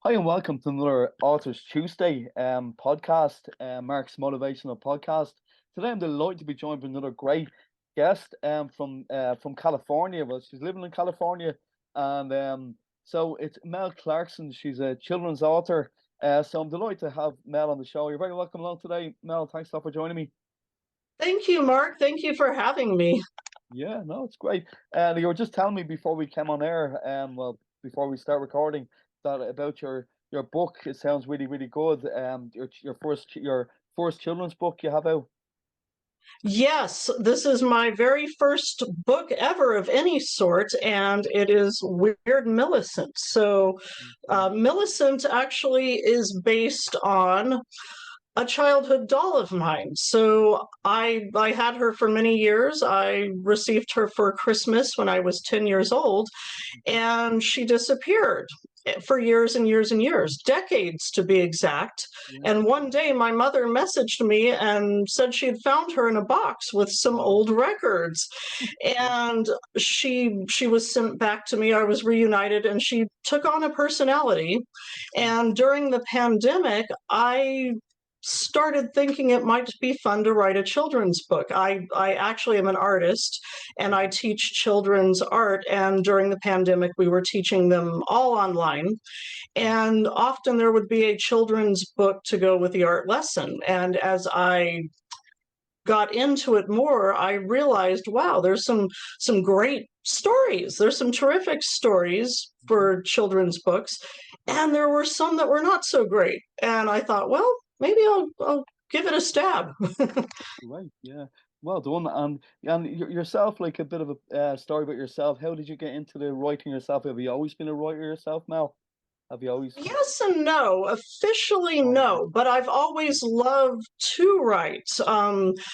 Hi and welcome to another Authors Tuesday podcast, Mark's motivational podcast. Today I'm delighted to be joined by another great guest from California. Well, she's living in California, and so it's Mel Clarkston. She's a children's author. So I'm delighted to have Mel on the show. You're very welcome along today, Mel. Thanks a lot for joining me. Thank you, Mark. Thank you for having me. Yeah, no, it's great. You were just telling me before we came on air, before we start recording, that about your book. It sounds really, really good. Your first children's book you have out. Yes, this is my very first book ever of any sort, and it is Weird Millicent. So, Millicent actually is based on a childhood doll of mine. So I had her for many years. I received her for Christmas when I was 10 years old, and she disappeared for years and years and years, decades to be exact. Yeah. And one day my mother messaged me and said she had found her in a box with some old records. And she was sent back to me. I was reunited, and she took on a personality. And during the pandemic, I started thinking it might be fun to write a children's book. I actually am an artist, and I teach children's art, and during the pandemic we were teaching them all online, and often there would be a children's book to go with the art lesson. And as I got into it more, I realized, wow, there's some great stories. There's some terrific stories for children's books, and there were some that were not so great. And I thought, well, maybe I'll give it a stab. Right. Yeah. Well done. And yourself, like a bit of a story about yourself. How did you get into the writing yourself? Have you always been a writer yourself, Mel? Have you always? Yes and no. Officially, Oh, no, but I've always loved to write.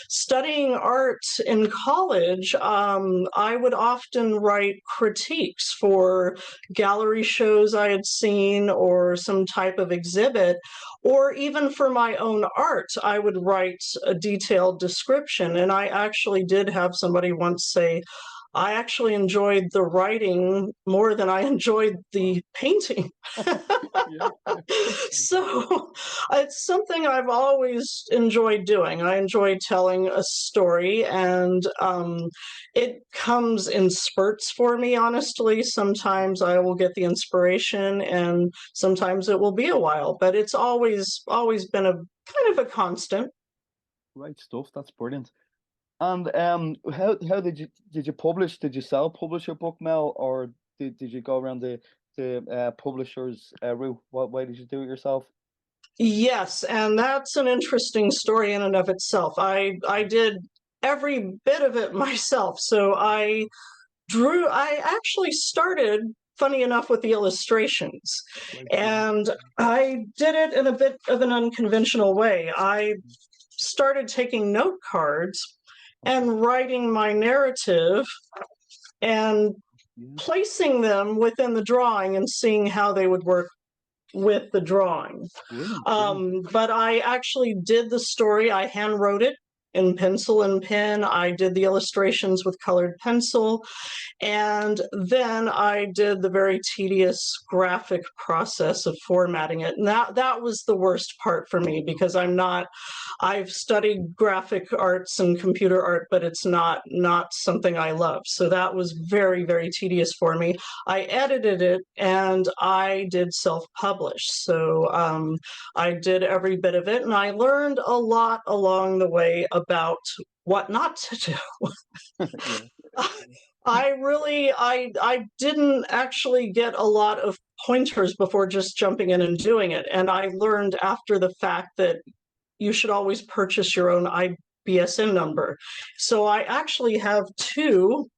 Studying art in college, I would often write critiques for gallery shows I had seen or some type of exhibit, or even for my own art, I would write a detailed description. And I actually did have somebody once say, I actually enjoyed the writing more than I enjoyed the painting. yeah. So it's something I've always enjoyed doing. I enjoy telling a story, and it comes in spurts for me, honestly. Sometimes I will get the inspiration, and sometimes it will be a while, but it's always been a kind of a constant. Right stuff. That's brilliant. And how did you publish? Did you self-publish your book, Mel, or did you go around the publishers route? What way did you do it yourself? Yes, and that's an interesting story in and of itself. I did every bit of it myself. So I actually started, funny enough, with the illustrations. Right. And I did it in a bit of an unconventional way. I started taking note cards and writing my narrative and Yeah. placing them within the drawing and seeing how they would work with the drawing. Brilliant. Brilliant. But I actually did the story. I hand wrote it in pencil and pen. I did the illustrations with colored pencil. And then I did the very tedious graphic process of formatting it. And that was the worst part for me, because I've studied graphic arts and computer art, but it's not something I love. So that was very, very tedious for me. I edited it, and I did self-publish. So I did every bit of it, and I learned a lot along the way about what not to do. Yeah. I didn't actually get a lot of pointers before just jumping in and doing it. And I learned after the fact that you should always purchase your own IBSN number. So I actually have two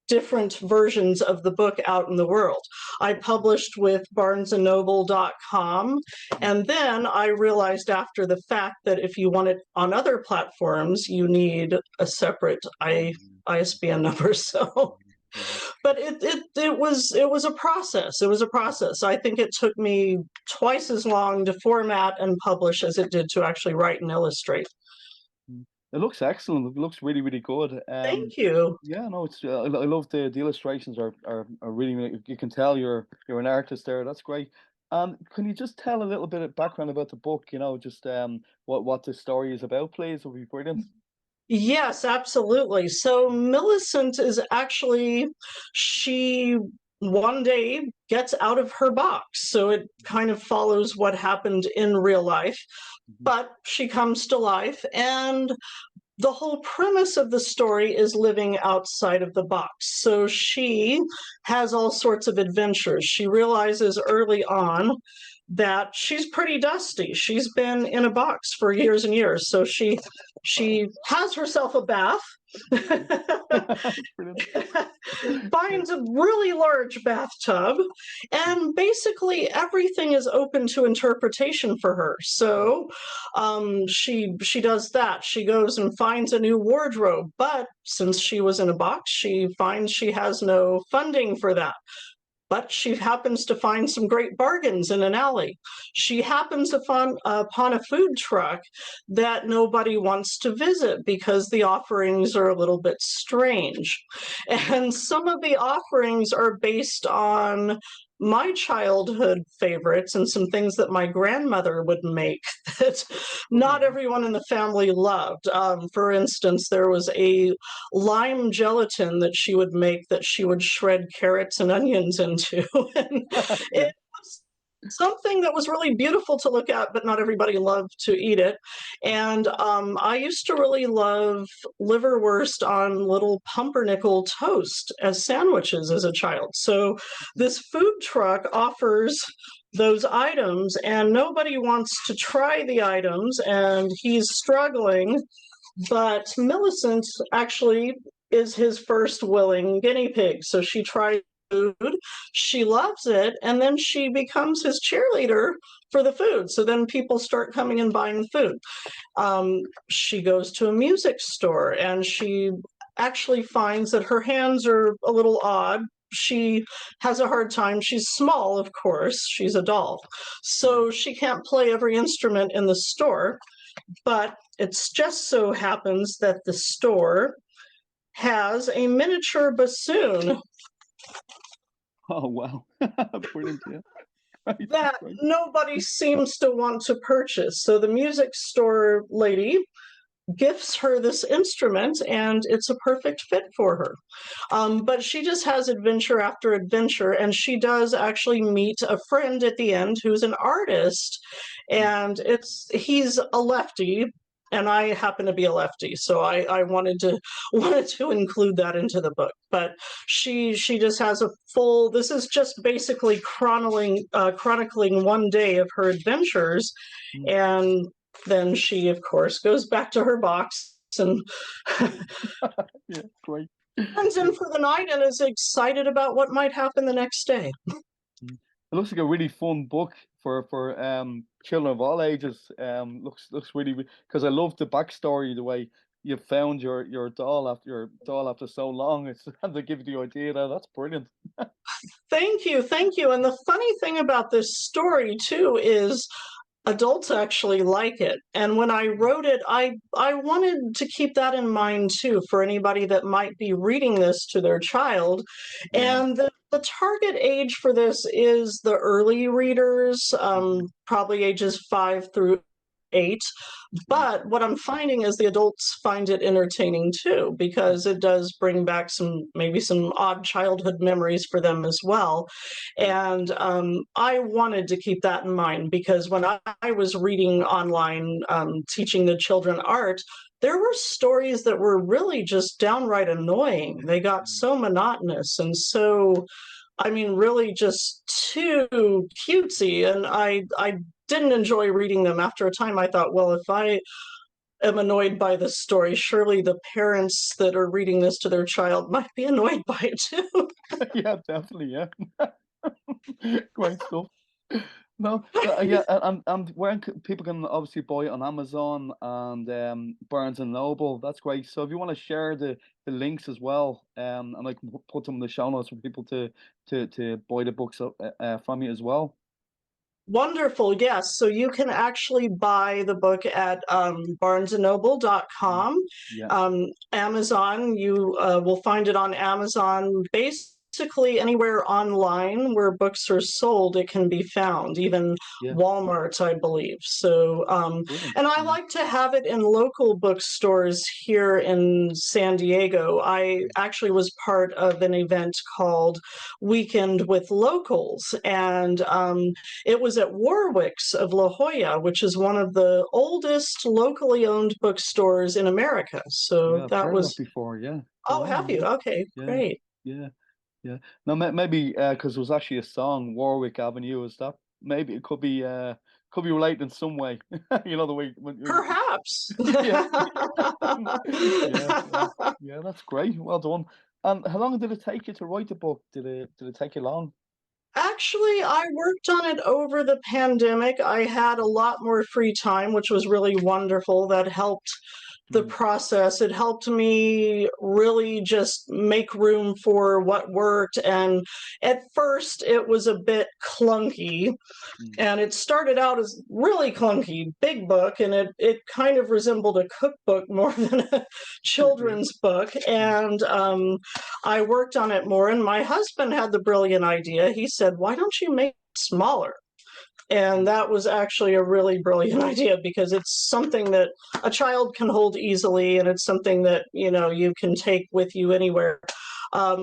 different versions of the book out in the world. I published with barnesandnoble.com, and then I realized after the fact that if you want it on other platforms, you need a separate ISBN number. So, but it was a process. It was a process. I think it took me twice as long to format and publish as it did to actually write and illustrate. It looks excellent. It looks really, really good. Thank you. Yeah, no, it's I love the illustrations are really, really, you can tell you're an artist there. That's great. Can you just tell a little bit of background about the book? Just what the story is about, please? Would be brilliant. Yes, absolutely. So Millicent is actually, she one day gets out of her box. So it kind of follows what happened in real life, Mhm. but she comes to life. And the whole premise of the story is living outside of the box. So she has all sorts of adventures. She realizes early on that she's pretty dusty. She's been in a box for years and years. So she has herself a bath. Brilliant. Yeah. Finds a really large bathtub, and basically everything is open to interpretation for her. So she does that. She goes and finds a new wardrobe, but since she was in a box, she finds she has no funding for that. But she happens to find some great bargains in an alley. She happens upon a food truck that nobody wants to visit because the offerings are a little bit strange. And some of the offerings are based on my childhood favorites and some things that my grandmother would make that not Oh, everyone in the family loved. For instance, there was a lime gelatin that she would make that she would shred carrots and onions into. And yeah. it was something that was really beautiful to look at, but not everybody loved to eat it. And I used to really love liverwurst on little pumpernickel toast as sandwiches as a child. So this food truck offers those items, and nobody wants to try the items, and he's struggling, but Millicent actually is his first willing guinea pig. So she tries food, she loves it, and then she becomes his cheerleader for the food. So then people start coming and buying the food. She goes to a music store and she actually finds that her hands are a little odd. She has a hard time. She's small, of course, she's a doll. Yeah. So she can't play every instrument in the store, but it just so happens that the store has a miniature bassoon Oh, wow. Brilliant. Yeah. Right. that Right. nobody seems to want to purchase. So the music store lady gifts her this instrument and it's a perfect fit for her. But she just has adventure after adventure, and she does actually meet a friend at the end who's an artist, Mm. and he's a lefty. And I happen to be a lefty, so I wanted to include that into the book. But she just has a full. This is just basically chronicling one day of her adventures, Mm. and then she, of course, goes back to her box and Yeah. Great. turns Yeah. in for the night and is excited about what might happen the next day. Mm. It looks like a really fun book for children of all ages. Looks really, because I love the backstory, the way you found your doll after so long. It's to give you the idea that that's brilliant. Thank you, thank you. And the funny thing about this story too is adults actually like it. And when I wrote it, I wanted to keep that in mind too for anybody that might be reading this to their child. Yeah. And the target age for this is the early readers, Mhm. probably ages 5 through 8. Yeah. But what I'm finding is the adults find it entertaining too, because it does bring back maybe some odd childhood memories for them as well. Mm. And I wanted to keep that in mind because when I was reading online, teaching the children art, there were stories that were really just downright annoying. They got Mm. so monotonous and so, I mean, really just too cutesy. And I didn't enjoy reading them. After a time, I thought, well, if I am annoyed by this story, surely the parents that are reading this to their child might be annoyed by it too. Yeah, definitely. Yeah. Great stuff. No, yeah, and where people can obviously buy it on Amazon and Barnes and Noble. That's great. So if you want to share the links as well, and I can put them in the show notes for people to buy the books from you as well. Wonderful, yes. So you can actually buy the book at Mm. barnesandnoble.com. Yeah. Amazon, you will find it on Amazon. basically anywhere online where books are sold, it can be found, even Yeah, Walmart, I believe. So, brilliant. and I Yeah, like to have it in local bookstores here in San Diego. I actually was part of an event called Weekend with Locals, and it was at Warwick's of La Jolla, which is one of the oldest locally owned bookstores in America. So yeah, I've that heard of that was, before. Yeah, go oh, have on. you? Okay, Yeah, great. yeah, yeah. No, maybe because there was actually a song, Warwick Avenue. Is that maybe it could be related in some way? You know the way when Perhaps. yeah, yeah, yeah, yeah. That's great. Well done. And how long did it take you to write the book? Did it take you long? Actually, I worked on it over the pandemic. I had a lot more free time, which was really wonderful. That helped the Mm, process. It helped me really just make room for what worked. And at first, it was a bit clunky. mm, And it started out as really clunky, big book, and it kind of resembled a cookbook more than a yeah. children's book. And I worked on it more, and my husband had the brilliant idea. He said, "Why don't you make it smaller?" And Mm, that was actually a really brilliant idea because it's something that a child can hold easily, and it's something that you can take with you anywhere.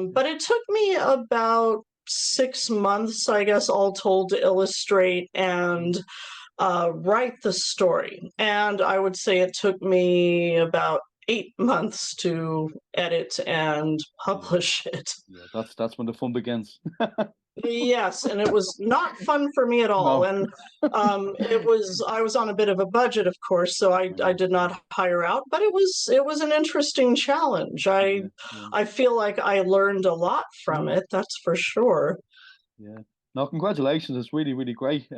yeah. But it took me about 6 months, I guess, all told, to illustrate Mm, and write the story. And I would say it took me about 8 months to edit and yeah, publish it. yeah. That's when the fun begins. Yes, and it was not fun for me at all. No. And I was on a bit of a budget, of course, so I Yeah, did yeah, not hire out, but it was an interesting challenge. I yeah, yeah, I feel like I learned a lot from mm, it, that's for sure. yeah. No, congratulations. It's really, really great.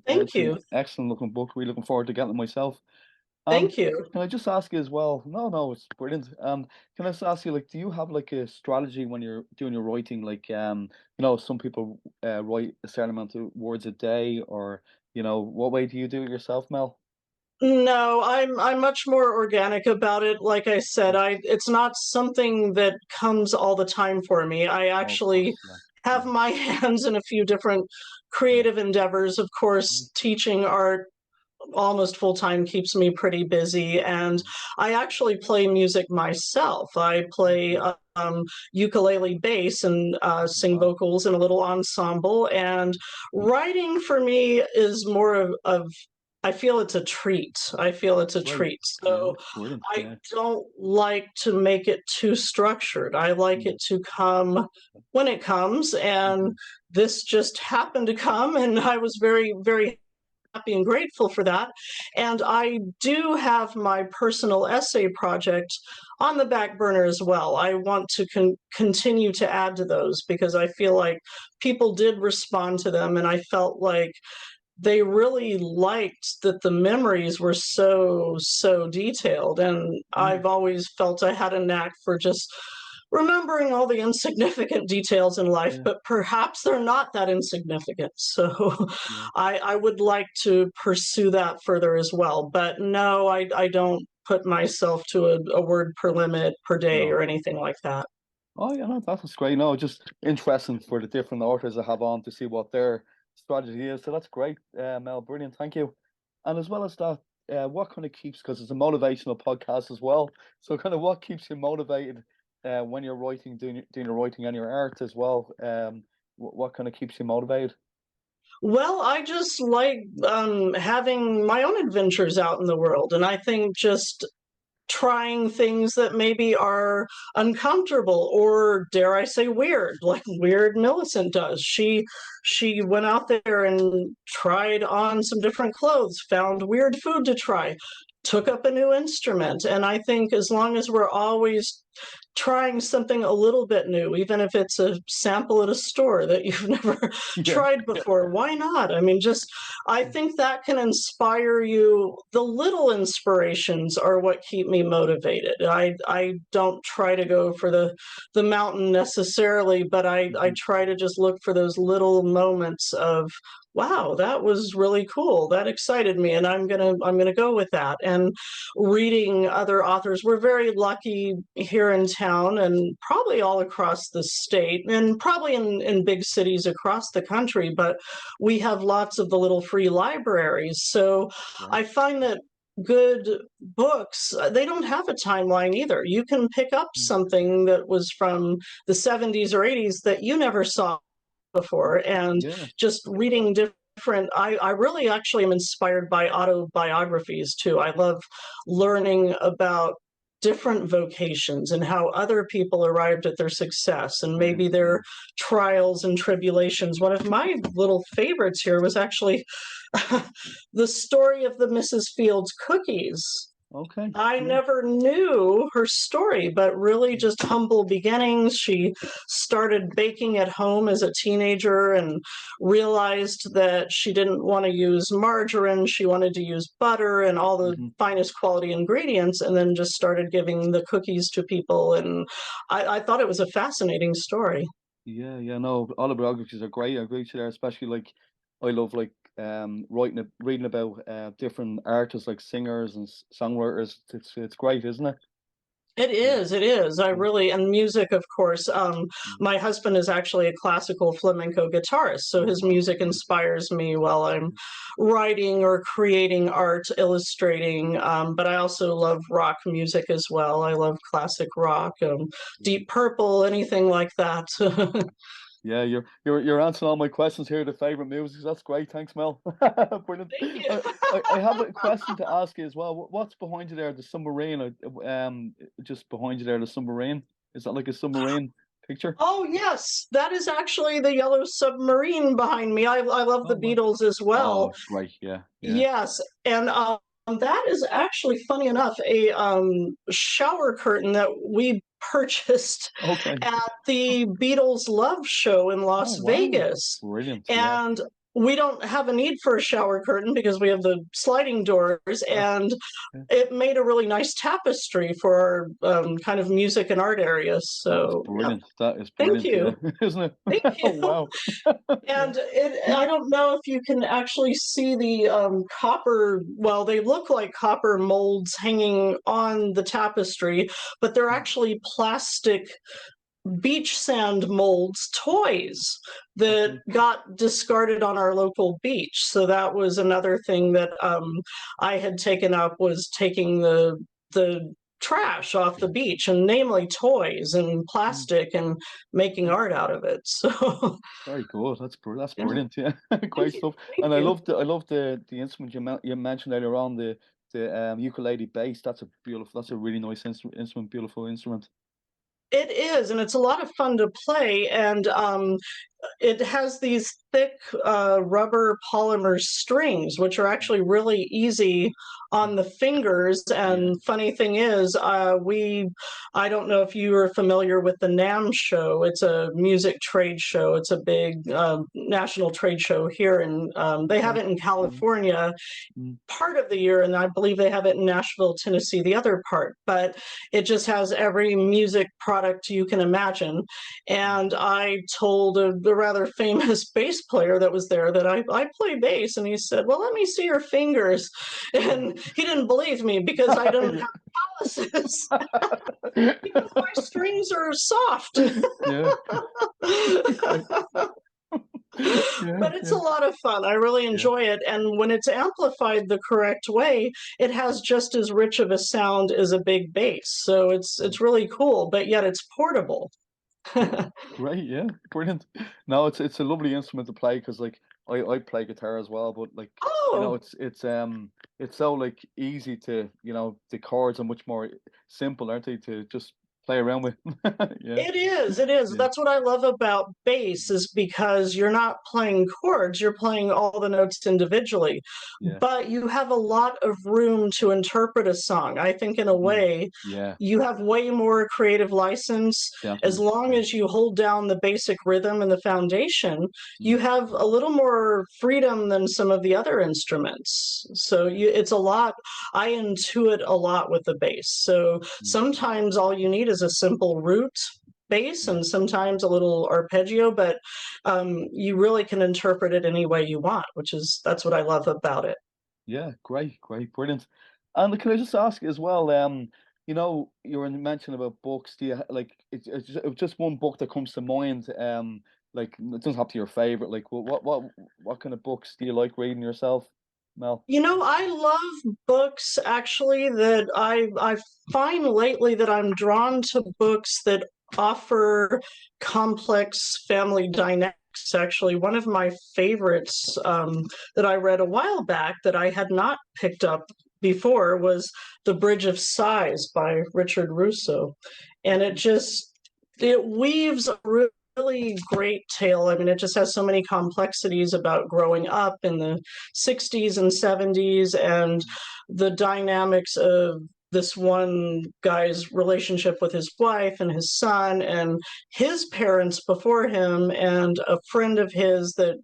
Thank It's an you. excellent looking book. Really looking forward to getting it myself. Thank you. Can I just ask you as well? No, no, it's brilliant. Can I just ask you, like, do you have like a strategy when you're doing your writing? Like, some people write a certain amount of words a day, or what way do you do it yourself, Mel? No, I'm much more organic about it. Like I said, I it's not something that comes all the time for me. I Oh, of actually course, yeah, have yeah, my hands in a few different yeah, creative endeavors. Of mm, course, teaching art almost full time keeps me pretty busy, and mm, I actually play music myself. I play okay. ukulele bass and sing Wow, vocals in a little ensemble. And writing for me is more of I feel it's a treat. I feel it's a great. treat. Yeah, So that's brilliant. I Yeah. don't like to make it too structured. I like Mm, it to come when it comes, and mhm, this just happened to come, and I was very, very happy and grateful for that. And I do have my personal essay project on the back burner as well. I want to continue to add to those because I feel like people did respond to them, and I felt like they really liked that the memories were so detailed. And mm, I've always felt I had a knack for just remembering all the insignificant details in life, yeah, but perhaps they're not that insignificant. So yeah. I would like to pursue that further as well. But no, I don't put myself to a word per limit per day No. or anything like that. Oh yeah, no, that's great. No, just interesting for the different authors I have on to see what their strategy is. So that's great, Mel. Brilliant, thank you. And as well as that, what kind of keeps because it's a motivational podcast as well. So kind of what keeps you motivated when you're writing, doing your writing and your art as well. What kind of keeps you motivated? Well, I just like having my own adventures out in the world. And I think just trying things that maybe are uncomfortable or dare I say weird, like weird Millicent does. She went out there and tried on some different clothes, found weird food to try, took up a new instrument. And I think as long as we're always trying something a little bit new, even if it's a sample at a store that you've never Yeah, tried yeah, before, why not? I mean, just I think that can inspire you. The little inspirations are what keep me motivated. I don't try to go for the mountain necessarily, but I mhm, try to just look for those little moments of Wow, that was really cool. That excited me, and I'm gonna go with that. And reading other authors, we're very lucky here in town, and probably all across the state, and probably in big cities across the country. But we have lots of the little free libraries, so Right. I find that good books, they don't have a timeline either. You can pick up Mm. something that was from the 70s or 80s that you never saw before, and Yeah. just reading different, I really actually am inspired by autobiographies too. I love Mm. learning about different vocations and how other people arrived at their success and maybe Brilliant. their Yeah. trials and tribulations. One of my little favorites here was actually the story of the Mrs. Fields cookies. Okay. I Yeah. never knew her story, but really Mm. just humble beginnings. She started baking at home as a teenager and realized that she didn't want to use margarine. She wanted to use butter and all the Mm-hmm. finest quality ingredients, and then just started giving the cookies to people. And I thought it was a fascinating story. Yeah, yeah, no, autobiographies are great. I agree with you there, especially like I love like reading about different artists like singers and songwriters. It's great, isn't it? It Yeah, is, it is. I yeah. really, and music, of course. Mm. My husband is actually a classical flamenco guitarist, so Oh his wow, music brilliant. inspires me while I'm Mm. writing or creating art, illustrating. But I also love rock music as well. I love classic rock, Brilliant. Deep Purple, anything like that. Yeah, you're answering all my questions here. The favorite music. That's great. Thanks, Mel. Brilliant. Thank you. I have a question to ask you as well. What's behind you there? The submarine. Just behind you there, the submarine. Is that like a submarine picture? Oh, yes, that is actually the Yellow Submarine behind me. I love Oh the wow. Beatles as Oh, well. great. Yeah, yeah. Yes, and that is actually funny enough a shower curtain that we purchased Okay. at the Beatles Love Show in Oh Las wow. Vegas, Brilliant. Yeah. and we don't have a need for a shower curtain because we have the sliding doors, That's and yeah. it made a really nice tapestry for our kind of music and art area. That's So, yeah, brilliant. That is thank brilliant. Yeah. you, Isn't it? thank Oh you. wow. Yeah. And I don't know if you can actually see the copper, well, they look like copper molds hanging on the tapestry, but they're Mm. actually plastic beach sand molds toys that Okay. got discarded on our local beach. So that was another thing that I had taken up, was taking the trash off the beach, and namely toys and Mm. plastic, and making Mm. art out of it. So Very good. That's yeah, brilliant. Yeah. thank Great you, stuff. thank And you. I love the instrument you mentioned earlier on, the ukulele bass. That's a really nice instrument, beautiful instrument. It is, and it's a lot of fun to play. And it has these thick rubber polymer strings, which are actually really easy Mm. on the fingers. Yeah. And funny thing is, I don't know if you are familiar with the NAMM show. It's a music trade show. It's a big national trade show here, and they have Okay. it in Yeah. California Mm. part of the year, and I believe they have it in Nashville, Tennessee, the other part. But it just has every music product you can imagine. Mm. And I told the rather famous bass player that was there that I play bass, and he said, "Well, let me see your fingers." Mm. And he didn't believe me because I didn't Yeah. have calluses because my strings are soft. Yeah. Great. Yeah. But it's a Yeah. lot of fun. I really Yeah. enjoy it. And when it's amplified the correct way, it has just as rich of a sound as a big bass. So Mm. it's really cool, but yet it's portable. Great, yeah, brilliant. No, it's a lovely instrument to play because like I play guitar as well, but like Oh, it's so like easy to the chords are much more simple, aren't they, to just play around with. Yeah, it is, it is. yeah, That's what I love about bass, is because you're not playing chords, you're playing all the notes individually, yeah, but you have a lot of room to interpret a song. I think in a mhm, way, yeah, you have way more creative license. As definitely, long yeah, as you hold down the basic rhythm and the foundation, you mm, have a little more freedom than some of the other instruments. So yeah, it's a lot. I intuit a lot with the bass. So mm, sometimes all you need is a simple root bass and sometimes a little arpeggio, but you really can interpret it any way you want, that's what I love about it. Yeah, great, great, brilliant. And can I just ask as well, you know, you were mentioning about books. Do you like it's just one book that comes to mind? Like it doesn't have to be your favorite. Like what kind of books do you like reading yourself, Mel? I love books actually that I find lately that I'm drawn to books that offer complex family dynamics. Actually, one of my favorites that I read a while back that I had not picked up before was The Bridge of Sighs by Richard Russo. And it weaves a really great tale. I mean, it just has so many complexities about growing up in the 60s and 70s and the dynamics of this one guy's relationship with his wife and his son and his parents before him and a friend of his that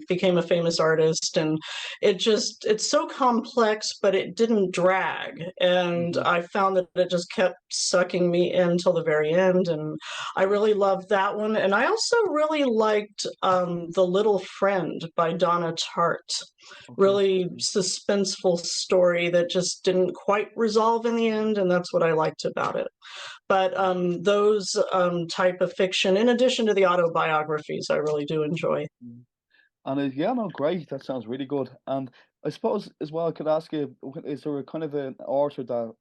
became a famous artist. And it's so complex, but it didn't drag. And Hmm. I found that it just kept sucking me in till the very end. And I really loved that one. And I also really liked The Little Friend by Donna Tartt. Okay. Really suspenseful story that just didn't quite resolve in the end, and that's what I liked about it. But those type of fiction, in addition to the autobiographies, I really do enjoy. Mm. And yeah, no, great. That sounds really good. And I suppose as well, I could ask you, is there a kind of an author that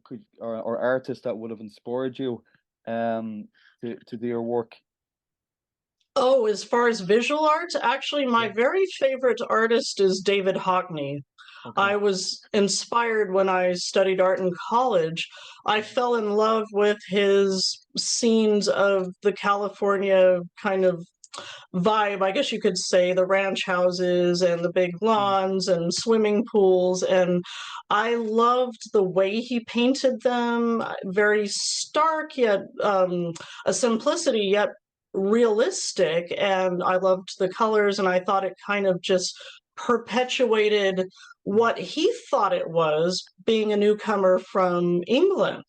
could or artist that would have inspired you to do your work? Oh, as far as visual arts, actually, my Yeah. very favorite artist is David Hockney. Okay. I was inspired when I studied art in college. I fell in love with his scenes of the California kind of vibe, I guess you could say, the ranch houses and the big Mm, lawns and swimming pools. And I loved the way he painted them, very stark, yet a simplicity, yet realistic. And I loved the colors, and I thought it kind of just perpetuated mm, what he thought it was being a newcomer from England.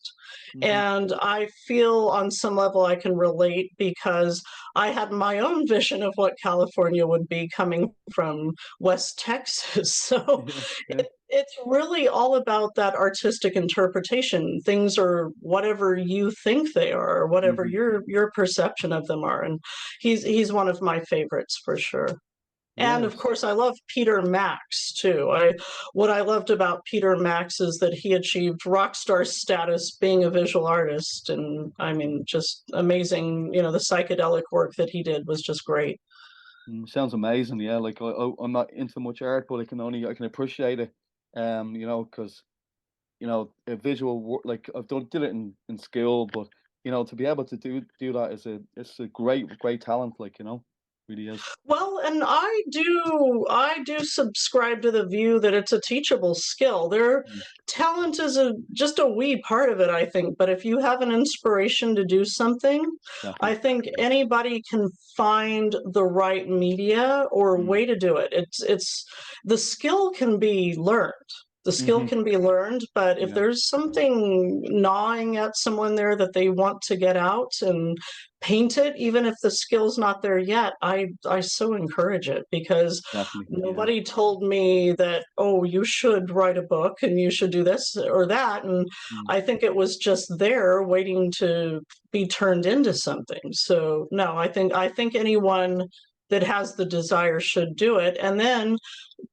mhm, And I feel on some level I can relate because I had my own vision of what California would be coming from West Texas. So yeah, yeah. it's really all about that artistic interpretation. Things are whatever you think they are, or whatever Hmm. your perception of them are. And he's one of my favorites for sure. And of Yes. course, I love Peter Max too. What I loved about Peter Max is that he achieved rock star status being a visual artist, and I mean, just amazing. The psychedelic work that he did was just great. Sounds amazing. Yeah, like I'm not into much art, but I can appreciate it. You know, because a visual work like I've did it in school, but to be able to do that is it's a great talent. Like really is. Well, and I do subscribe to the view that it's a teachable skill. Their Mm, talent is just a wee part of it, I think. But if you have an inspiration to do something, I exactly. think Yeah. anybody can find the right media or Mm, way to do it. It's the skill can be learned. The skill hmm. can be learned, but if Yeah. there's something gnawing at someone there that they want to get out and paint it, even if the skill's not there yet, I so encourage it because Definitely. Yeah. nobody told me that, oh, you should write a book and you should do this or that. And Mm, I think it was just there waiting to be turned into something. So no, I think anyone that has the desire should do it. And then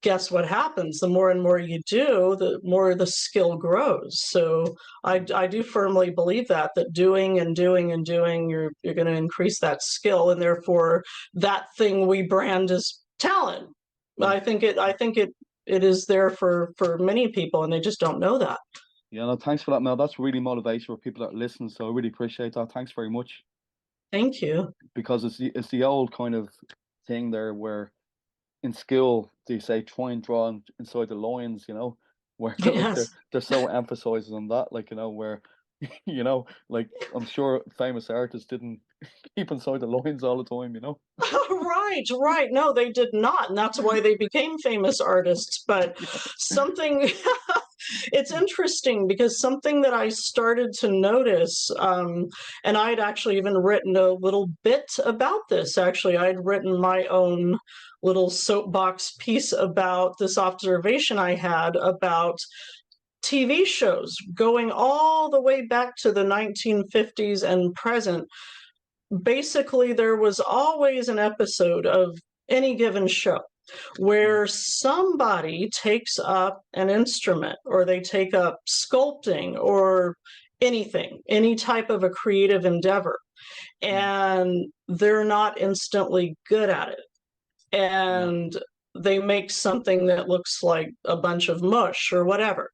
guess what happens? The more and more you do, the more the skill grows. So mm, I do firmly believe that doing and doing and doing, you're going to increase that skill, and therefore that thing we brand as talent. mm. I think it is there for many people, and they just don't know that. Yeah. No, thanks for that, Mel. That's really motivation for people that listen. So I really appreciate that. Thanks very much. Thank you. Because it's the old kind of thing there where in school they say try and draw inside the lines, where like Yes. they're so emphasizing on that, like where like I'm sure famous artists didn't keep inside the lines all the time. Right, right. No, they did not, and that's why they became famous artists. But Yeah. something It's interesting because something that I started to notice, and I'd actually even written a little bit about this. Actually, I'd written my own little soapbox piece about this observation I had about TV shows going all the way back to the 1950s and present. Basically, there was always an episode of any given show where somebody takes up an instrument or they take up sculpting or anything, any type of a creative endeavor, and they're not instantly good at it. Yeah. And they make something that looks like a bunch of mush or whatever.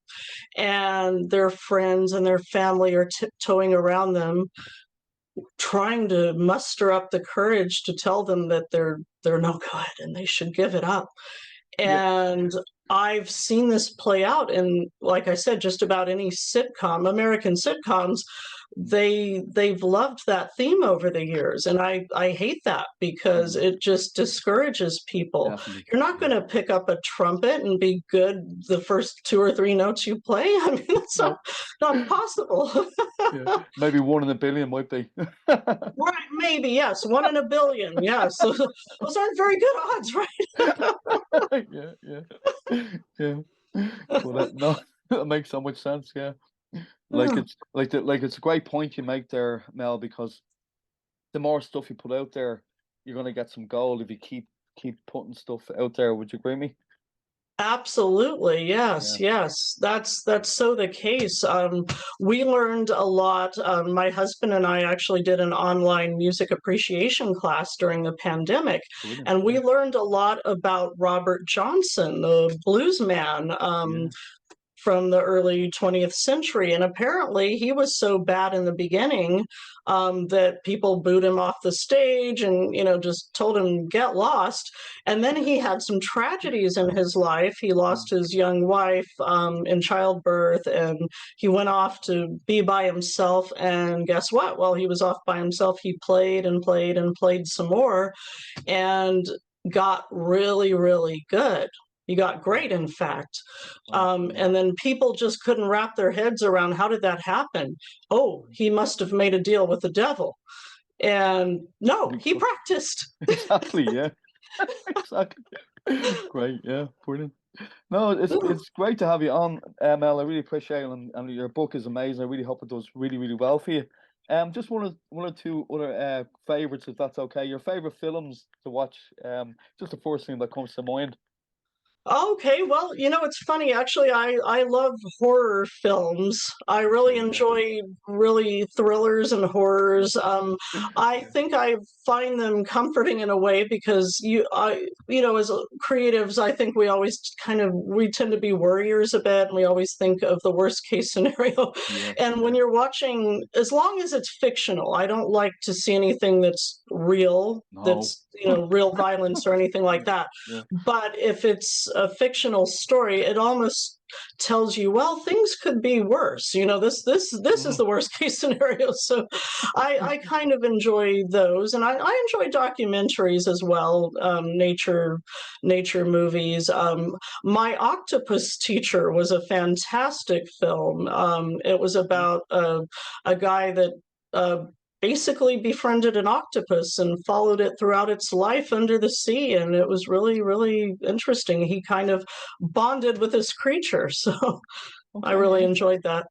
And their friends and their family are tiptoeing around them, trying to muster up the courage to tell them that they're no good and they should give it up. Yeah. And I've seen this play out in, like I said, just about any sitcom, American sitcoms. They've loved that theme over the years, and I hate that because it just discourages people. Definitely. You're not going to pick up a trumpet and be good the first 2 or 3 notes you play. I mean, that's not possible. Yeah. Maybe 1 in 1 billion might be. Right, maybe, yes, 1 in 1 billion, yes. So those aren't very good odds, right? Yeah, yeah. Well, no, that makes so much sense. Yeah, like Yeah. it's a great point you make there, Mel, because the more stuff you put out there, you're gonna get some gold if you keep putting stuff out there. Would you agree with me? Absolutely, Yeah. yes, yes. That's so the case. We learned a lot. My husband and I actually did an online music appreciation class during the pandemic, Brilliant. and Yeah. we learned a lot about Robert Johnson, the blues man. Yeah. From the early 20th century. And apparently, he was so bad in the beginning that people booed him off the stage and, just told him, get lost. And then he had some tragedies in his life. He lost his young wife in childbirth, and he went off to be by himself. And guess what? While he was off by himself, he played and played and played some more and got really, really good. He got great, in fact. Wow. And then people just couldn't wrap their heads around how did that happen? Oh, he must have made a deal with the devil. And no, he practiced. Exactly. Yeah. Exactly. Great. Yeah. Brilliant. No, it's great to have you on, Mel. I really appreciate it, and your book is amazing. I really hope it does really, really well for you. Just one or two other favorites, if that's okay. Your favorite films to watch. Just the first thing that comes to mind. Okay, well, it's funny. Actually, I love horror films. I really Okay. Yeah. enjoy really thrillers and horrors. I Yeah. think I find them comforting in a way because as creatives, I think we tend to be worriers a bit, and we always think of the worst case scenario. Yeah. And when Yeah. you're watching, as long as it's fictional, I don't like to see anything that's real, No. that's real violence or anything like that. Yeah. But if it's a fictional story, it almost tells you, well, things could be worse. This is Mm. the worst case scenario. So I kind of enjoy those, and I enjoy documentaries as well, nature movies. My Octopus Teacher was a fantastic film. It was about a guy that basically befriended an octopus and followed it throughout its life under the sea. And it was really, really interesting. He kind of bonded with this creature. So I Okay. really Yeah. enjoyed that.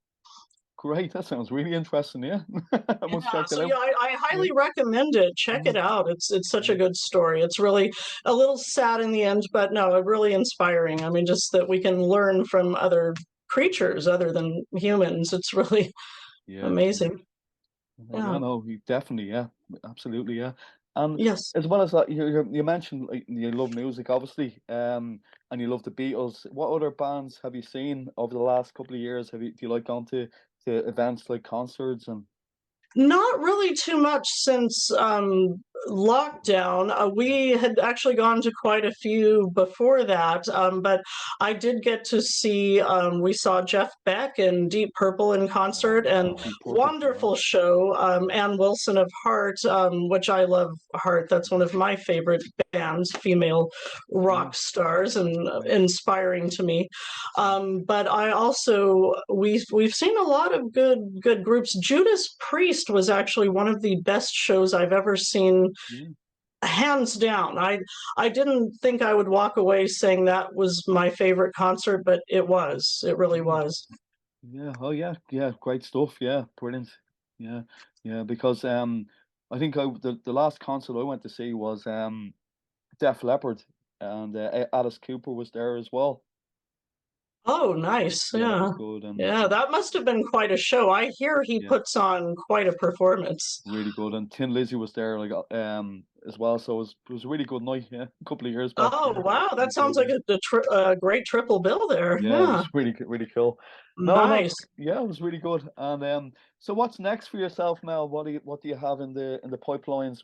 Great. That sounds really interesting. Yeah. I must Yeah, check that so yeah, out. I Yeah. highly recommend it. Check Mm. it out. It's such a Yeah. good story. It's really a little sad in the end, but no, really inspiring. I mean, just that we can learn from other creatures other than humans. It's really Yeah. Yeah. amazing. Yeah, Yeah. no, definitely, yeah, absolutely, yeah. And Yes. as well as that, you mentioned like, you love music, obviously, and you love the Beatles. What other bands have you seen over the last couple of years? Do you like going to events like concerts and? Not really too much since lockdown. We had actually gone to quite a few before that, but I did get to see, we saw Jeff Beck and Deep Purple in concert, Oh, and wow. Deep Purple. wonderful show. Ann Wilson of Heart, which I love Heart. That's one of my favorite bands, female Yeah. rock stars, and Great. inspiring to me. But I also we've seen a lot of good groups. Judas Priest was actually one of the best shows I've ever seen, Yeah. hands down. I didn't think I would walk away saying that was my favorite concert, but it was. It really Yeah. was. Yeah. Oh, yeah. Yeah. Great stuff. Yeah. Brilliant. Yeah. Yeah. Because I think the last concert I went to see was Def Leppard, and Alice Cooper was there as well. Oh, nice. Yeah, that Yeah. was good, Yeah, that must have been quite a show. I hear he yeah, puts on quite a performance. really good. And Tin Lizzy was there like as well, so it was a really good night. Yeah, a couple of years back. Oh, Yeah, wow. That really good. sounds like a great triple bill there. Yeah, it Yeah. was really cool. No, no, Nice. yeah, it was really good. And so what's next for yourself, Mel? What do you have in the pipelines?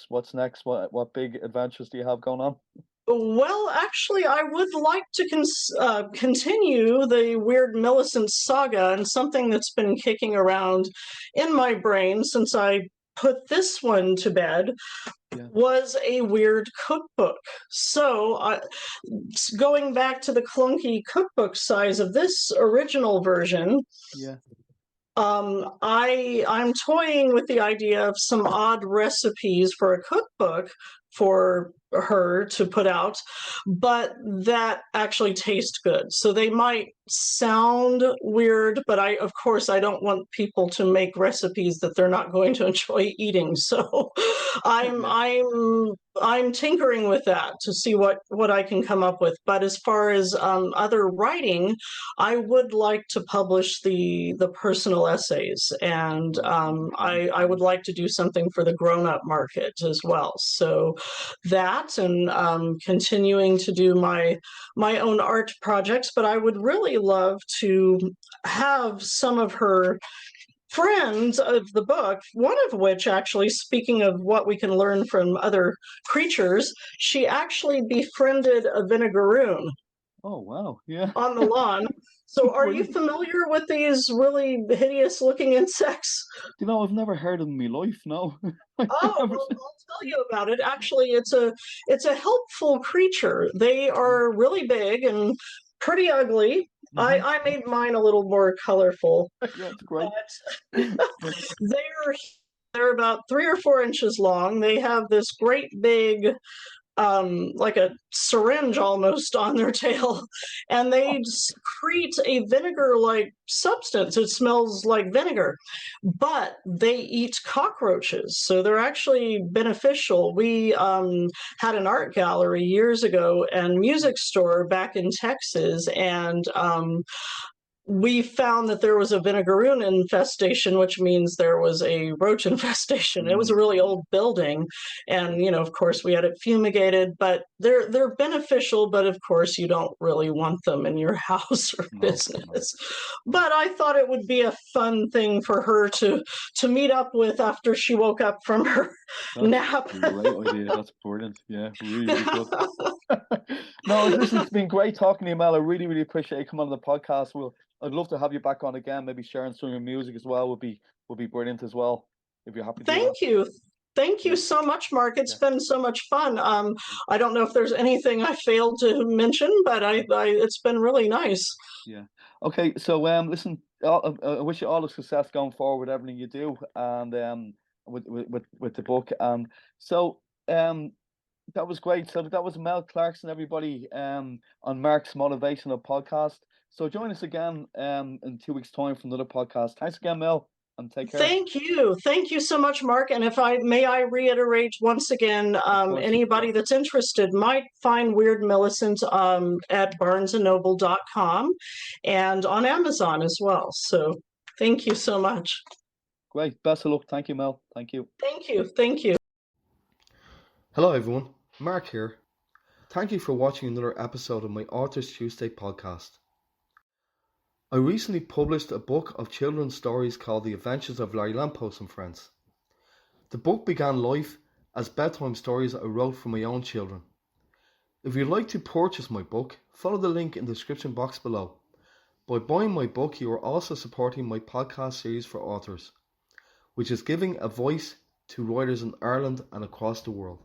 What's next? What big adventures do you have going on? Well, actually, I would like to continue the Weird Millicent saga, and something that's been kicking around in my brain since I put this one to bed Yeah, was a weird cookbook. So, going back to the clunky cookbook size of this original version, yeah, I'm toying with the idea of some odd recipes for a cookbook for her to put out, but that actually taste good. So they might sound weird, but of course, I don't want people to make recipes that they're not going to enjoy eating. So I'm yeah. I'm I'm tinkering with that to see what I can come up with. But as far as other writing, I would like to publish the personal essays, and Right. I would like to do something for the grown up market as well. So that, and continuing to do my own art projects. But I would really love to have some of her friends of the book, one of which, actually, speaking of what we can learn from other creatures, she actually befriended a vinegaroon Oh, wow. Yeah. on the lawn. So, are you Brilliant. familiar with these really hideous looking insects? I've never heard of them in my life. No, I've Oh, never well, seen. I'll tell you about it. Actually, it's a helpful creature. They are really big and pretty ugly. I, Hmm. I made mine a little more colorful, Yeah, it's great. but they're they're about 3 or 4 inches long. They have this great big, like a syringe almost on their tail, and Oh, they secrete a vinegar-like substance. It smells like vinegar, but they eat cockroaches, so they're actually beneficial. We had an art gallery years ago and music store back in Texas, and we found that there was a vinegaroon infestation, which means there was a roach infestation. It was mm, a really old building, and of course, we had it fumigated. But they're beneficial, but of course, you don't really want them in your house or no, no, business. no. But I thought it would be a fun thing for her to meet up with after she woke up from her That's nap. a great idea. That's brilliant. Yeah, really good. No, listen, it's been great talking to you, Mel. I really appreciate you coming on the podcast. I'd love to have you back on again. Maybe sharing some of your music as well would be brilliant as well. If you're happy to do that. Thank you. Thank Yeah, you so much, Mark. It's yeah, been so much fun. I don't know if there's anything I failed to mention, but it's been really nice. yeah. Okay, so listen, I wish you all the success going forward with everything you do, and with the book. And so that was great. So that was Mel Clarkston, everybody, on Mark's Motivational Podcast. So join us again in 2 weeks' time for another podcast. Thanks again, Mel, and take care. Thank you. Thank you so much, Mark. And if I may, I reiterate once again, Of course, yeah, anybody that's interested might find Weird Millicent at barnesandnoble.com and on Amazon as well. So thank you so much. great. Best of luck. Thank you, Mel. Thank you. Thank you. Thank you. Hello everyone, Mark here. Thank you for watching another episode of my Authors Tuesday podcast. I recently published a book of children's stories called The Adventures of Larry Lamppost and Friends. The book began life as bedtime stories I wrote for my own children. If you'd like to purchase my book, follow the link in the description box below. By buying my book, you are also supporting my podcast series for authors, which is giving a voice to writers in Ireland and across the world.